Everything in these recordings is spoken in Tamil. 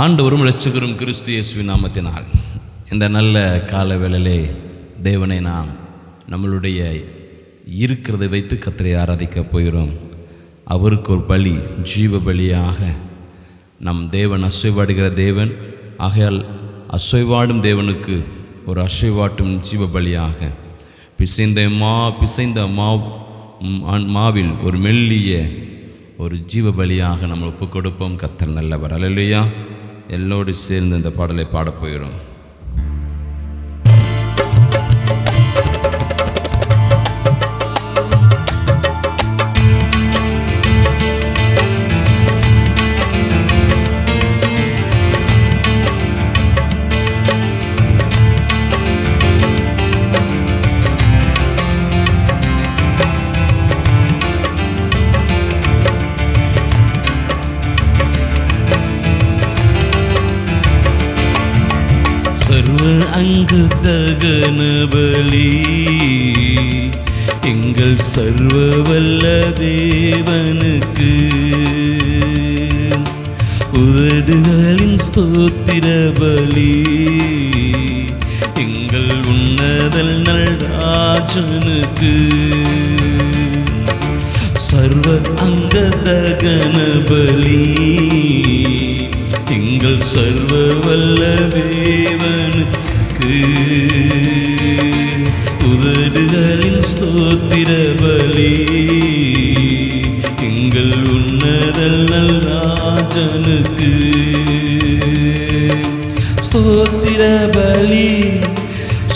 ஆண்டவரும் இரட்சகரும் கிறிஸ்து இயேசுவின் நாமத்தினால் இந்த நல்ல கால வேளையிலே தேவனை நாம் நம்மளுடைய இருக்கிறதை வைத்து கர்த்தரை ஆராதிக்கப் போகிறோம். அவருக்கு ஒரு பலி, ஜீவ பலியாக நம் தேவன் அசைவாடுகிற தேவன். ஆகையால் அசைவாடும் தேவனுக்கு ஒரு அசைவாட்டும் ஜீவ பலியாக பிசைந்த மாவில் ஒரு மெல்லிய ஒரு ஜீவ பலியாக நம்ம ஒப்பு கொடுப்போம். கர்த்தர் நல்லவர். அல்லேலூயா. எல்லோடு சேர்ந்து இந்த பாடலை பாடப்போகிறோம். அங்கு தகன பலி எங்கள் சர்வ வல்ல தேவனுக்கு, உதடுகளின் ஸ்தோத்திர பலி எங்கள் உன்னதல் நடராஜனுக்கு. சர்வ அங்க தகன பலி எங்கள் சர்வ வல்ல தேவனுக்கு, உதடுகளின் ஸ்தோத்திர பலி எங்கள் உன்னதல் நடராஜனுக்கு. ஸ்தோத்திர பலி,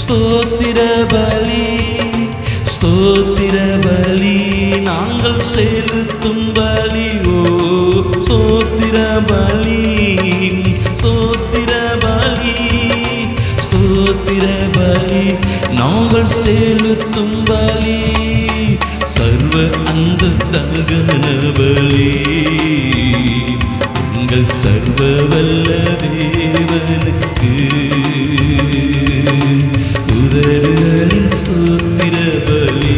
ஸ்தோத்திர பலி, ஸ்தோத்திர பலி நாங்கள் செலுத்தும் பலி. ஓ ஸ்தோத்திர பலி, ஸ்தோத்திர பலி, ஸ்தோத்திர பலி நாங்கள் செலுத்தும் பலி. சர்வ அந்த தகன பலி எங்கள் சர்வ வல்ல தேவனுக்கு, உதடுகளின் ஸ்தோத்திர பலி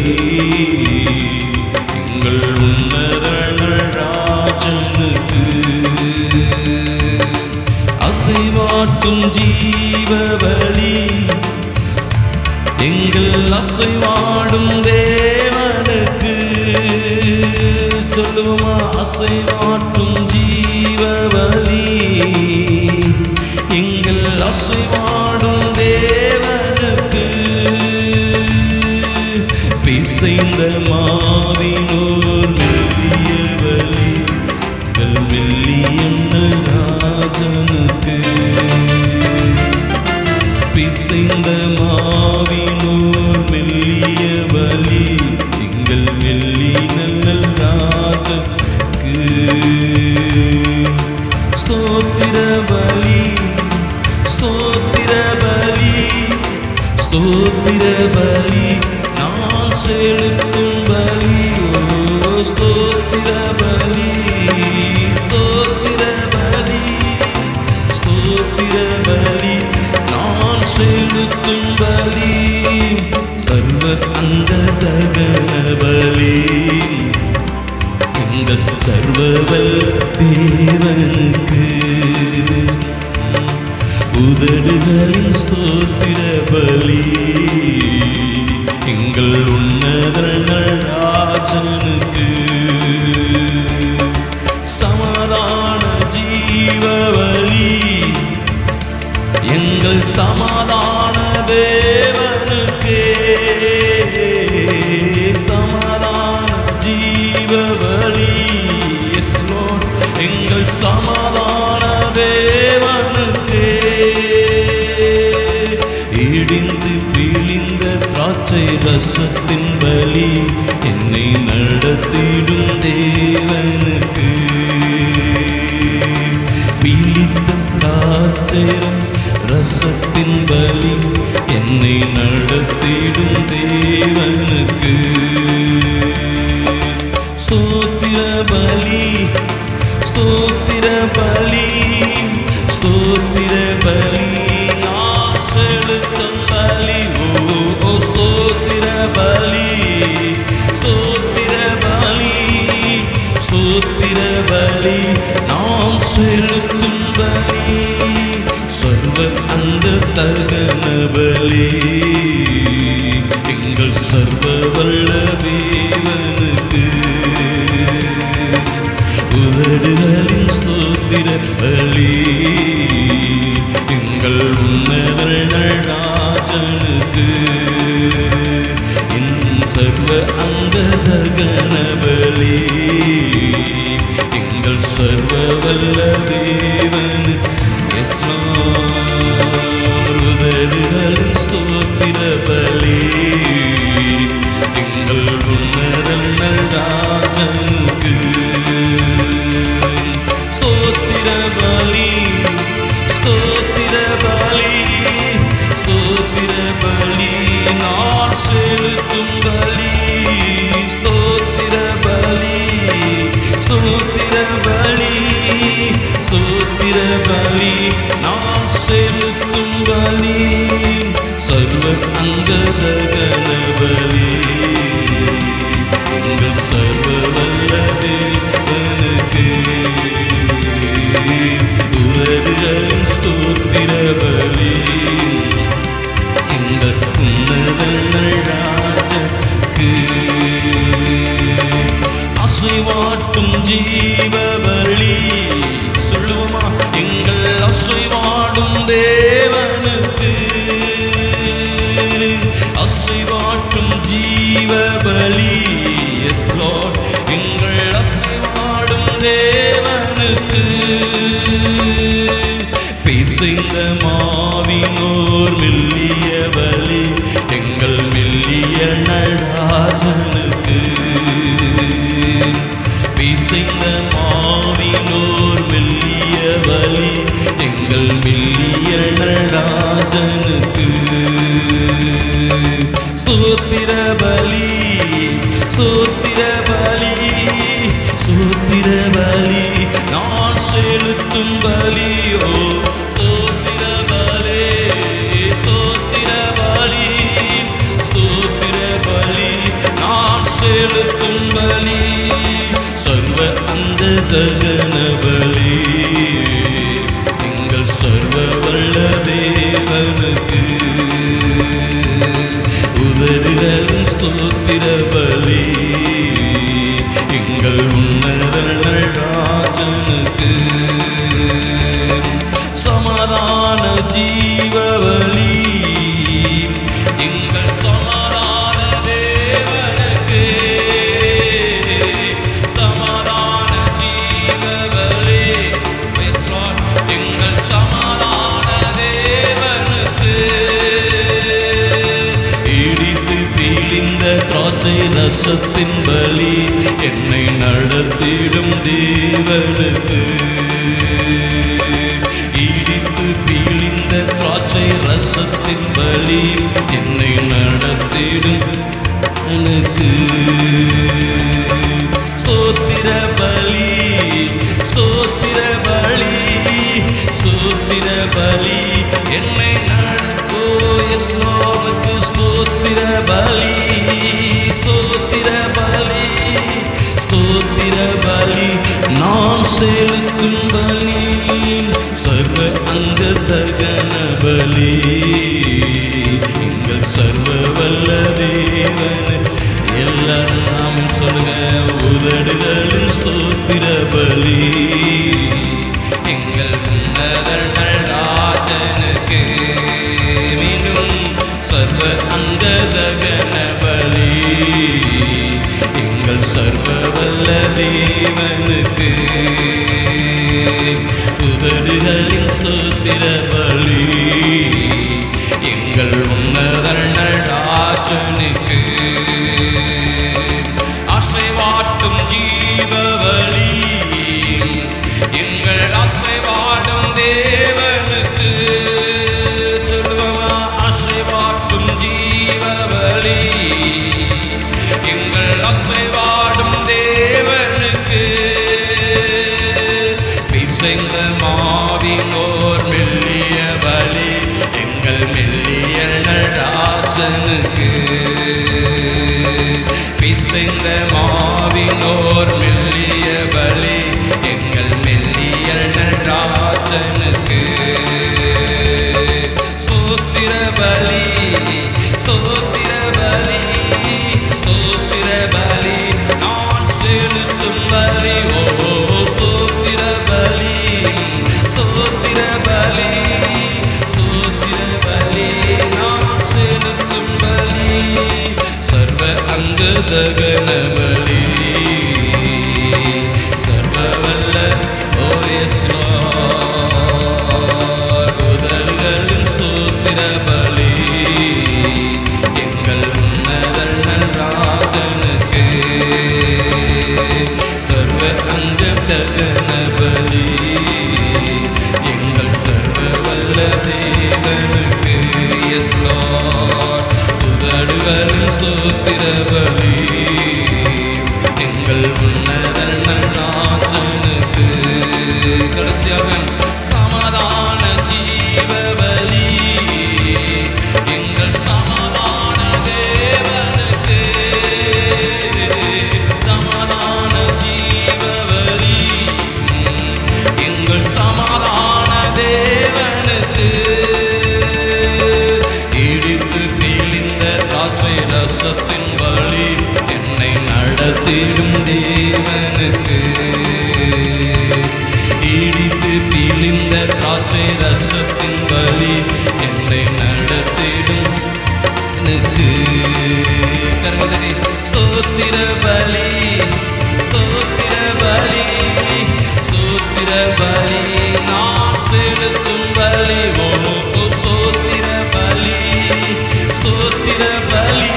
எங்கள் உன்னத நடராஜனுக்கு. அசைவாட்டும் ஜீவ பலி எங்கள் அசைவாடும் தேவனுக்கு. சொல்லுவோமா? அசைவாட்டும் ஜீவ பலி எங்கள் அசைவாடும் தேவனுக்கு. பிசைந்த மாவினோர் மெல்லிய பலி எங்கள் மெல்லிய நடராஜனுக்கு. பிசைந்த மாவினோர் மெல்லிய பலி எங்கள் மெல்லிய நடராஜனுக்கு. ஸ்தோத்திர பலி, ஸ்தோத்திர பலி, ஸ்தோத்திர பலி நான் செலுத்தும் பலி. ஓ ஸ்தோத்திர பலி, ஸ்தோத்திர பலி, ஸ்தோத்திர பலி நான் செலுத்தும் பலி. சர்வ அந்த தகன பலி எங்கள் சர்வ வல்ல தேவனுக்கு, உதடுகளின் ஸ்தோத்திர பலி எங்கள் உன்னத நடராஜனுக்கு. சமாதான ஜீவ பலி எங்கள் சமாதான தேவனுக்கே. சமாதான ஜீவ பலி எஸ் லார்ட் எங்கள் சமாதான தேவனுக்கே. இடிந்து பிழிந்த திராட்சை ரசத்தின் பலி என்னை நடத்திடும் தேவனுக்கு. பிழித்த திராட்சை ரசத்தின் பலி என்னை நடத்திடும் தேவனுக்கு. ஸ்தோத்திர பலி, ஸ்தோத்திர பலி, ஸ்தோத்திர பலி நான் செலுத்தும் பலி. ஓ ஸ்தோத்திர பலி, ஸ்தோத்திர பலி, ஸ்தோத்திர பலி நாம் செலுத்தும் பலி. பலி எங்கள் சர்வ வல்ல தேவனுக்கு. உதடுகளின் ஸ்தோத்திர பலி எங்கள் உன்னத ராஜனுக்கு. என் சர்வ அங்க தகன பலி எங்கள் சர்வ வல்ல தேவனு. உதடுகளின் ஸ்தோத்திர பலி எங்கள் உன்னத ராஜனுக்கு. ஸ்தோத்திர பலி ஸ்தோத்திர பலி ஸ்தோத்திர பலி நான் செலுத்தும் பலி. ஸ்தோத்திர பலி ஸ்தோத்திர பலி ஸ்தோத்திர பலி நான் செலுத்தும் பலி. சர்வ அங்க தகன பலி எங்கள் சர்வ வல்ல தேவனுக்கு. உதடுகளின் ஸ்தோத்திர பலி எங்கள் உன்னத ராஜனுக்கு. அசைவாட்டும் ஜீவ பலி சொல்லுவோமா எங்கள் அசைவாடும் தேவனுக்கு. அசைவாட்டும் ஜீவ பலி எஸ் லார்ட் எங்கள் அசைவாடும் தேவனுக்கு. பிசைந்த மாவினோர் மெல்லிய பலி எங்கள் மெல்லிய நடராஜனுக்கு. பிசைந்த மாவினோர் மெல்லிய பலி எங்கள் மெல்லிய நடராஜனுக்கு. ஸ்தோத்திர பலி ஸ்தோத்திர பலி ஸ்தோத்திர பலி நான் செலுத்தும் பலியோ. ஸ்தோத்திர பலி ஸ்தோத்திர பலி ஸ்தோத்திர பலி நான் செலுத்தும் பலி. சர்வ அந்த தகன பலி எங்கள் சர்வ வல்ல தேவனுக்கு. உதடுகளின் ஸ்தோத்திர பலி எங்கள் உன்னத ராஜனுக்கு. சமாதான ஜீவ பலி எங்கள் சமாதான தேவனுக்கு. சமாதான ஜீவ பலி எங்கள் சமாதான தேவனுக்கு. இடித்து பிழிந்த திராட்சை ரசத்தின் பலி என்னை நடத்திடும் தேவனுக்கு. இடித்து பிழிந்த திராட்சை ரசத்தின் பலி என்னை நடத்திடும் எனக்கு. ஸ்தோத்திர பலி ஸ்தோத்திர பலி ஸ்தோத்திர பலி என்னை நடத்தோ எஸ் லார்டுக்கு. ஸ்தோத்திர பலி ஸ்தோத்திர பலி ஸ்தோத்திர பலி நான் செலுத்தும் பலி. சர்வ அங்க தகன பலி எங்கள் சர்வ வல்ல தேவன். எல்லாரும் நாம சொல்லுங்க. உதடுகளின் ஸ்தோத்திர பலி எங்கள் உன்னத ராஜனுக்கு. மீண்டும் சர்வ அங்க தகன பலி எங்கள் சர்வ வல்ல தேவனுக்கு. உதடுகளின் ஸ்தோத்திர பலி எங்கள் உன்னத ராஜனுக்கு. அசைவாட்டும் ஜீவ பலி எங்கள் அசைவாடும் தேவனுக்கு. சொல்லுவோமா அசைவாட்டும் ஜீவ பலி எங்கள் அசைவாடும் தேவனுக்கு. பிசைந்த மாவினோர் மெல்லிய பலி எங்கள் மெல்லிய ராஜனுக்கு. பிசைந்த மாவினோர் மெல்லிய பலி எங்கள் மெல்லிய ராஜனுக்கு. ஸ்தோத்திர பலி கடைசியாக சமாதான ஜீவபலி எங்கள் சமாதான தேவனுக்கு, சமாதான ஜீவபலி எங்கள் சமாதான தேவனுக்கு. இடித்து பிழிந்த திராட்சை ரசத்தின் வழி என்னை நடத்திடும் தேவனுக்கு, இடித்து பிழிந்த திராட்சை ரசத்தின் வழி என்னை நடத்திடும் எனக்கு. கர்மதனே ஸ்தோத்திர பலி, ஸ்தோத்திர பலி, ஸ்தோத்திர பலி நான் செலுத்தும் பலி. ஓ ஸ்தோத்திர பலி, ஸ்தோத்திர பலி,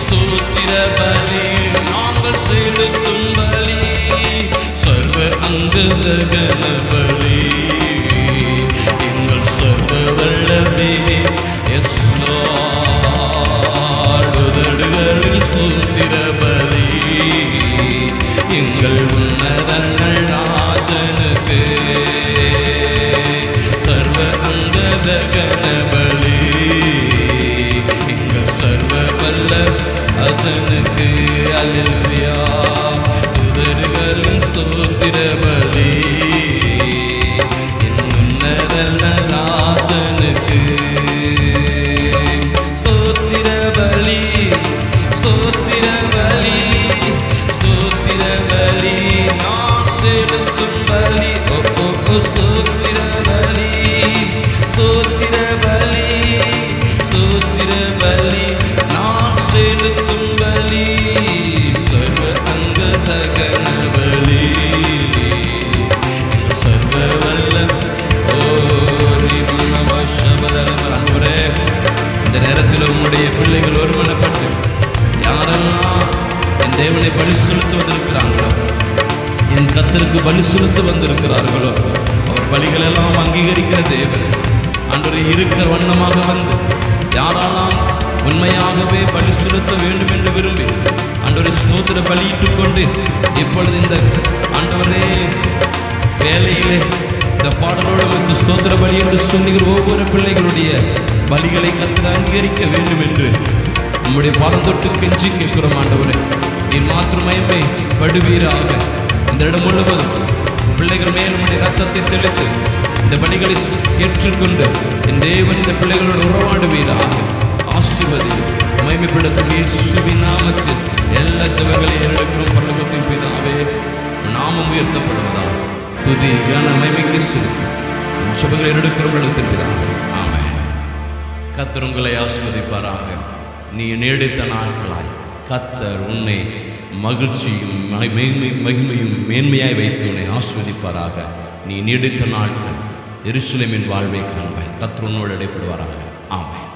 ஸ்தோத்திர பலி நாங்கள் செலுத்தும் பலி. சர்வ அங்கதகன பலி எங்கள் சர்வ வல்லதே. எஸ் லார்ட், உதடுகளில் ஸ்தோத்திர பலி எங்கள் உன்னதங்கள் ராஜனுக்கு. சர்வ அங்கதகன பலி எங்கள் சர்வ வல்ல ராஜனுக்கு. அல்லேலூயா. உதடுகளில் ஸ்தோத்திர பலி என் உன்னதங்கள் ராஜனுக்கு. ஸ்தோத்திர பலி, ஸ்தோத்திர பலி, ஸ்தோத்திர பலி நான் செலுத்தும் பலி. ஓ ஓ ஓ ஸ்தோத்திர பலி, ஸ்தோத்திர பலி, ஸ்தோத்திர பலி நான் செலுத்தும் பலி. சர்வ அங்கதகன பலி சர்வ வல்ல ஆண்டவரே, இந்த நேரத்தில் உம்முடைய பிள்ளைகள் ஒருமனப்பட்டு யாரெல்லாம் என் தேவனை பலி செலுத்த வந்திருக்கிறாங்களோ, என் கர்த்தருக்கு பலி செலுத்த வந்திருக்கிறார்களோ, அவர் பலிகளெல்லாம் அங்கீகரிக்கிற தேவன். ஆண்டவரே, இருக்கிற வண்ணமாக வந்து யாரெல்லாம் உண்மையாகவே பலி செலுத்த வேண்டும் என்று விரும்பி ஆண்டவரே ஸ்தோத்திர பலியிட்டுக் கொண்டு இப்பொழுது இந்த ஆண்டவரே வேலையிலே இந்த பாடலோடு வந்து ஸ்தோத்திர பலி என்று சொல்லுகிற ஒவ்வொரு பிள்ளைகளுடைய பலிகளை கர்த்தர் அங்கீகரிக்க வேண்டும் என்று நம்முடைய பாதம் தொட்டு கெஞ்சி கேட்கிறோம். ஆண்டவரே, நீர் மாத்திரம் மகிமை படுவீராக. இந்த இடம் முழுவதும் பிள்ளைகள் மேல் நம்முடைய ரத்தத்தை தெளித்து இந்த பலிகளை ஏற்றுக்கொண்டு என் தேவன் இந்த பிள்ளைகளோடு உறவாடுவீராக. ஆசீர்வதி மகிமைப்படுத்தும் இயேசுவின் நாமத்தில் எல்லா ஜெபங்களையும் ஏறெடுக்கிறோம். பரலோகத்தின் பிதாவே, நாமம் உயர்த்தப்படுவதாக. துதி கன மகிமைக்கு செலுத்தி ஜெபங்களை ஏறெடுக்கிறோம். பரலோகத்தின் பிதாவே, ஆமென். கர்த்தர் உங்களை ஆசீர்வதிப்பாராக. நீ நீடித்த நாட்களாய் கர்த்தர் உன்னை மகிழ்ச்சியும் மகிமையும் மேன்மையாய் வைத்து உன்னை ஆசீர்வதிப்பாராக. நீ நீடித்த நாட்கள் எருசலேமின் வாழ்வை காண்பாய். கர்த்தர் உன்னோடு இடைப்படுவாராக. ஆமென்.